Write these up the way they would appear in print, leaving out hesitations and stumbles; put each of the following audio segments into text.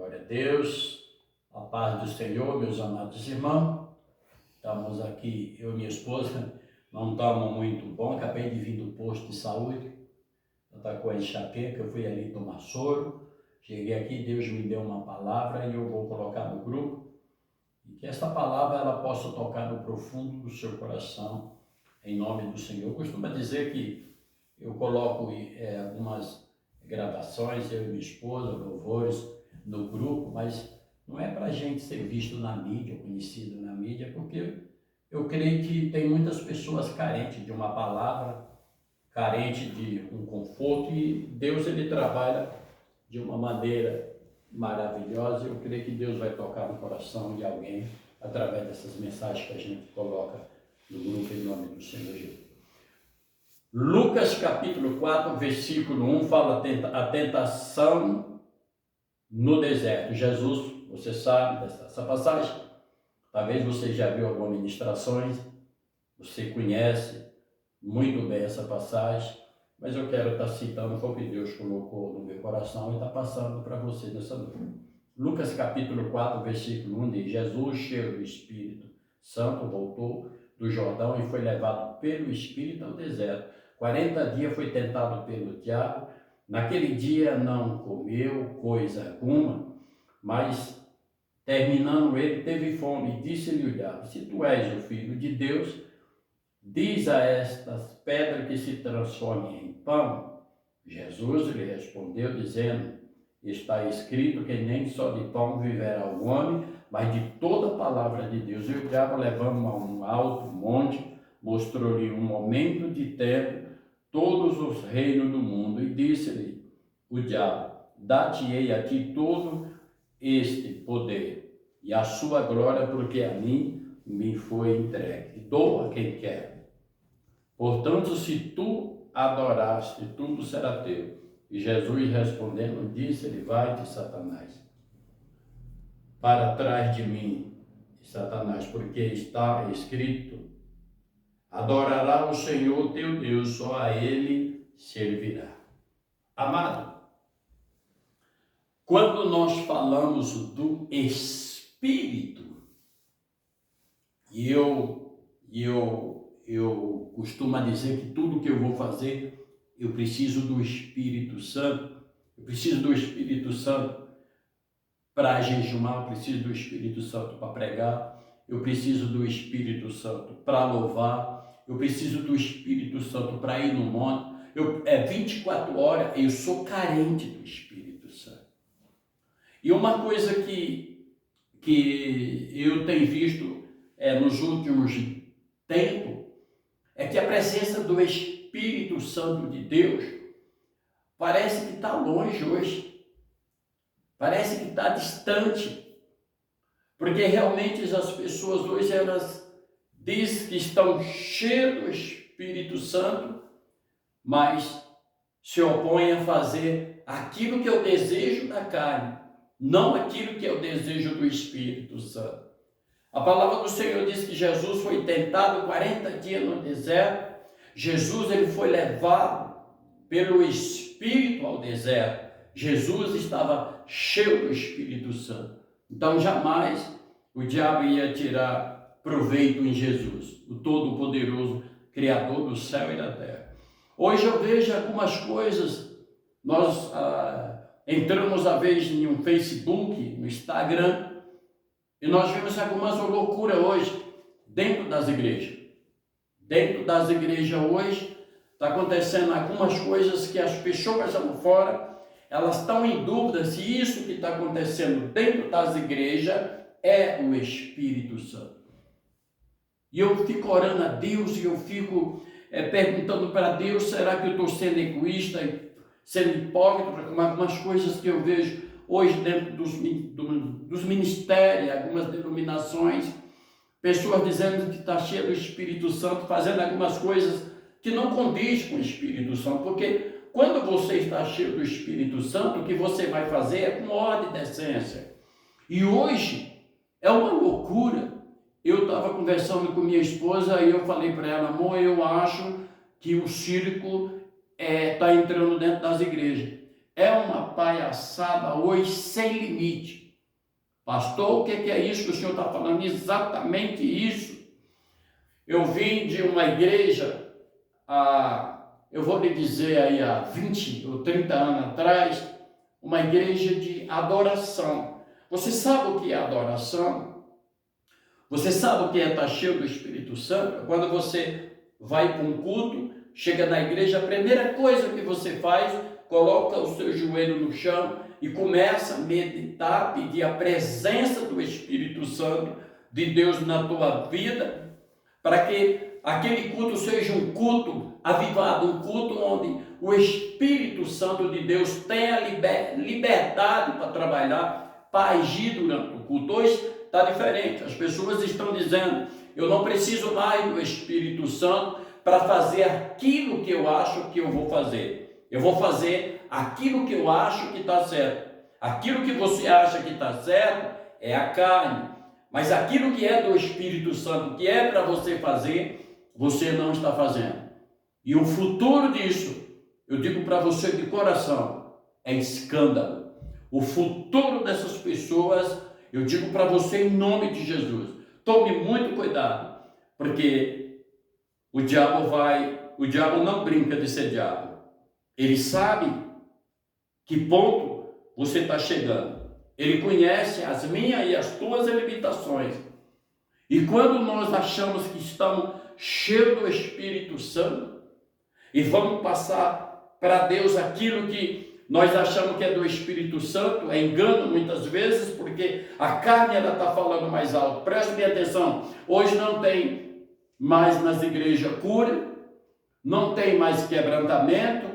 Glória a Deus, a paz do Senhor, meus amados irmãos. Estamos aqui, eu e minha esposa, não estamos muito bom, acabei de vir do posto de saúde, eu estava com a enxaqueca, eu fui ali tomar soro, cheguei aqui, Deus me deu uma palavra e eu vou colocar no grupo, e que essa palavra ela possa tocar no profundo do seu coração, em nome do Senhor. Eu costumo dizer que eu coloco algumas gravações, eu e minha esposa, louvores no grupo, mas não é para a gente ser visto na mídia, conhecido na mídia, porque eu creio que tem muitas pessoas carentes de uma palavra, carentes de um conforto, e Deus ele trabalha de uma maneira maravilhosa. Eu creio que Deus vai tocar no coração de alguém através dessas mensagens que a gente coloca no grupo em nome do Senhor Jesus. Lucas capítulo 4, versículo 1 fala a tentação no deserto. Jesus, você sabe dessa passagem, talvez você já viu algumas ministrações, você conhece muito bem essa passagem, mas eu quero estar citando o que Deus colocou no meu coração e está passando para você nessa noite. Lucas capítulo 4, versículo 1 diz: Jesus, cheio do Espírito Santo, voltou do Jordão e foi levado pelo Espírito ao deserto. 40 dias foi tentado pelo diabo. Naquele dia não comeu coisa alguma, mas terminando ele teve fome, e disse-lhe o diabo: se tu és o Filho de Deus, diz a estas pedras que se transformem em pão. Jesus lhe respondeu dizendo: está escrito que nem só de pão viverá o homem, mas de toda a palavra de Deus. E o diabo, levando a um alto monte, mostrou-lhe um momento de tempo todos os reinos do mundo, e disse-lhe o diabo: dar-te-ei a ti todo este poder e a sua glória, porque a mim me foi entregue, e dou a quem quer. Portanto, se tu adoraste, tudo será teu. E Jesus respondendo, disse-lhe: vai-te, Satanás, para trás de mim, Satanás, porque está escrito: adorará o Senhor teu Deus, só a Ele servirá. Amado, quando nós falamos do Espírito, e eu costumo dizer que tudo que eu vou fazer, eu preciso do Espírito Santo. Eu preciso do Espírito Santo para jejuar, eu preciso do Espírito Santo para pregar, eu preciso do Espírito Santo para louvar, eu preciso do Espírito Santo para ir no monte. 24 horas eu sou carente do Espírito Santo. E uma coisa que eu tenho visto nos últimos tempos é que a presença do Espírito Santo de Deus parece que está longe hoje, parece que está distante, porque realmente as pessoas hoje elas dizem que estão cheias do Espírito Santo, mas se opõem a fazer aquilo que é o desejo da carne, não aquilo que é o desejo do Espírito Santo. A palavra do Senhor diz que Jesus foi tentado 40 dias no deserto. Jesus ele foi levado pelo Espírito ao deserto. Jesus estava cheio do Espírito Santo. Então jamais o diabo ia tirar proveito em Jesus, o Todo-Poderoso, Criador do céu e da terra. Hoje eu vejo algumas coisas, nós entramos a vez em um Facebook, no Instagram, e nós vemos algumas loucuras hoje dentro das igrejas. Dentro das igrejas hoje está acontecendo algumas coisas que as pessoas lá fora, elas estão em dúvida se isso que está acontecendo dentro das igrejas é o Espírito Santo. E eu fico orando a Deus e eu fico perguntando para Deus, será que eu estou sendo egoísta, sendo hipócrita com algumas coisas que eu vejo hoje dentro dos ministérios, algumas denominações, pessoas dizendo que está cheio do Espírito Santo, fazendo algumas coisas que não condiz com o Espírito Santo, porque quando você está cheio do Espírito Santo, o que você vai fazer é com ordem e decência. E hoje é uma loucura. Eu estava conversando com minha esposa e eu falei para ela: amor, eu acho que o circo está entrando dentro das igrejas. É uma palhaçada hoje sem limite. Pastor, o que é isso que o senhor está falando? Exatamente isso. Eu vim de uma igreja, eu vou lhe dizer aí, há 20 ou 30 anos atrás, uma igreja de adoração. Você sabe o que é adoração? Você sabe o que é estar cheio do Espírito Santo? Quando você vai para um culto, chega na igreja, a primeira coisa que você faz, coloca o seu joelho no chão e começa a meditar, pedir a presença do Espírito Santo de Deus na tua vida, para que aquele culto seja um culto avivado, um culto onde o Espírito Santo de Deus tenha liberdade para trabalhar, para agir durante o culto. Hoje está diferente, as pessoas estão dizendo, eu não preciso mais do Espírito Santo para fazer aquilo que eu acho que eu vou fazer. Eu vou fazer aquilo que eu acho que está certo. Aquilo que você acha que está certo é a carne. Mas aquilo que é do Espírito Santo, que é para você fazer, você não está fazendo. E o futuro disso, eu digo para você de coração, é escândalo. O futuro dessas pessoas, eu digo para você em nome de Jesus, tome muito cuidado, porque o diabo não brinca de ser diabo. Ele sabe que ponto você está chegando. Ele conhece as minhas e as tuas limitações. E quando nós achamos que estamos cheios do Espírito Santo e vamos passar para Deus aquilo que nós achamos que é do Espírito Santo, é engano muitas vezes, porque a carne está falando mais alto. Preste bem atenção, hoje não tem mais nas igrejas cura, não tem mais quebrantamento,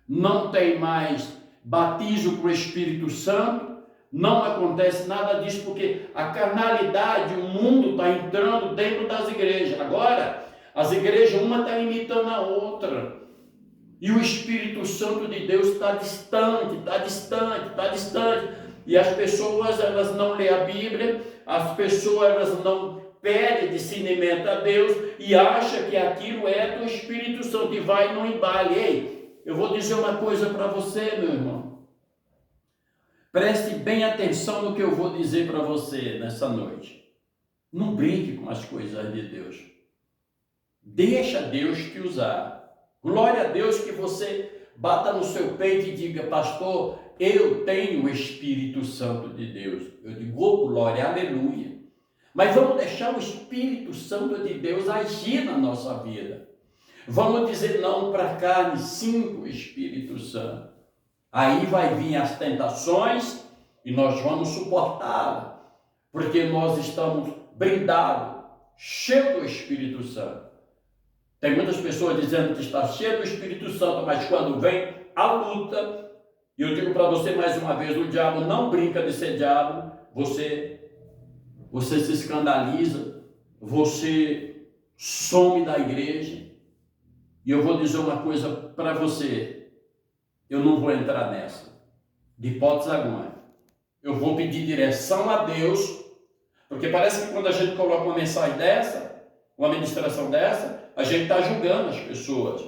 não tem mais batismo com o Espírito Santo, não acontece nada disso, porque a carnalidade, o mundo está entrando dentro das igrejas. Agora, as igrejas, uma está imitando a outra. E o Espírito Santo de Deus está distante, está distante, está distante. E as pessoas, elas não lêem a Bíblia, as pessoas, elas não pedem discernimento a Deus e acham que aquilo é do Espírito Santo e vai no embale. Ei, eu vou dizer uma coisa para você, meu irmão. Preste bem atenção no que eu vou dizer para você nessa noite. Não brinque com as coisas de Deus. Deixa Deus te usar. Glória a Deus que você bata no seu peito e diga, pastor, eu tenho o Espírito Santo de Deus. Eu digo, oh, glória, aleluia. Mas vamos deixar o Espírito Santo de Deus agir na nossa vida. Vamos dizer não para a carne, sim para o Espírito Santo. Aí vai vir as tentações e nós vamos suportá-las, porque nós estamos brindados, cheios do Espírito Santo. Tem muitas pessoas dizendo que está cheio do Espírito Santo, mas quando vem a luta, e eu digo para você mais uma vez, o diabo não brinca de ser diabo, você se escandaliza, você some da igreja, e eu vou dizer uma coisa para você, eu não vou entrar nessa, de hipótese alguma. Eu vou pedir direção a Deus, porque parece que quando a gente coloca uma mensagem dessa, uma ministração dessa, a gente está julgando as pessoas.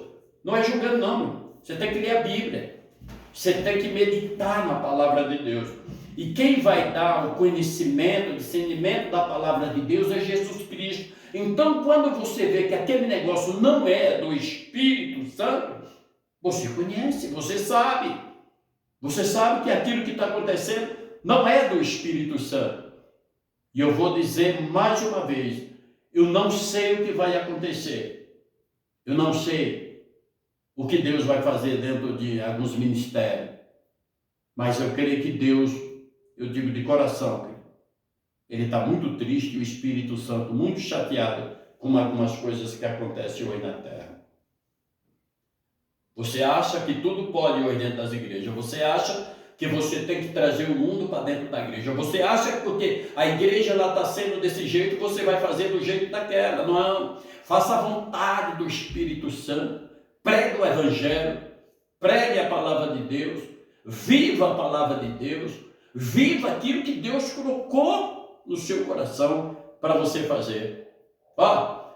Não é julgando não, você tem que ler a Bíblia, você tem que meditar na palavra de Deus. E quem vai dar o conhecimento, o discernimento da palavra de Deus é Jesus Cristo. Então quando você vê que aquele negócio não é do Espírito Santo, você conhece, você sabe que aquilo que está acontecendo não é do Espírito Santo. E eu vou dizer mais uma vez, eu não sei o que vai acontecer, eu não sei o que Deus vai fazer dentro de alguns ministérios, mas eu creio que Deus, eu digo de coração, Ele está muito triste, o Espírito Santo muito chateado com algumas coisas que acontecem hoje na terra. Você acha que tudo pode hoje dentro das igrejas. Você acha que você tem que trazer o mundo para dentro da igreja. Você acha que porque a igreja está sendo desse jeito, você vai fazer do jeito daquela. Não. Faça a vontade do Espírito Santo. Pregue o Evangelho. Pregue a palavra de Deus. Viva a palavra de Deus. Viva aquilo que Deus colocou no seu coração para você fazer.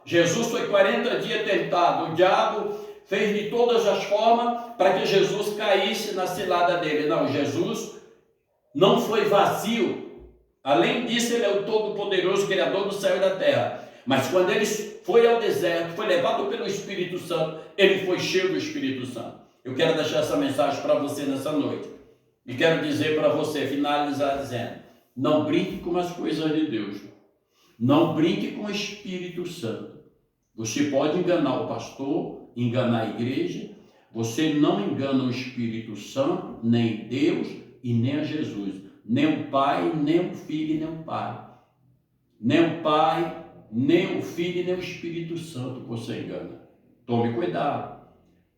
Jesus foi 40 dias tentado. O diabo fez de todas as formas para que Jesus caísse na cilada dele. Não, Jesus não foi vazio. Além disso, ele é o Todo-Poderoso, Criador do céu e da terra. Mas quando ele foi ao deserto, foi levado pelo Espírito Santo, ele foi cheio do Espírito Santo. Eu quero deixar essa mensagem para você nessa noite. E quero dizer para você, finalizar dizendo, não brinque com as coisas de Deus. Não brinque com o Espírito Santo. Você pode enganar o pastor, enganar a igreja. Você não engana o Espírito Santo, nem Deus e nem a Jesus. Nem o Pai, nem o Filho, nem o Pai. Nem o Pai, nem o Filho, nem o Espírito Santo você engana. Tome cuidado.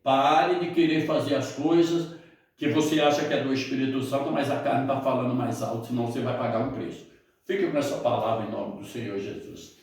Pare de querer fazer as coisas que você acha que é do Espírito Santo, mas a carne está falando mais alto, senão você vai pagar um preço. Fique com essa palavra em nome do Senhor Jesus.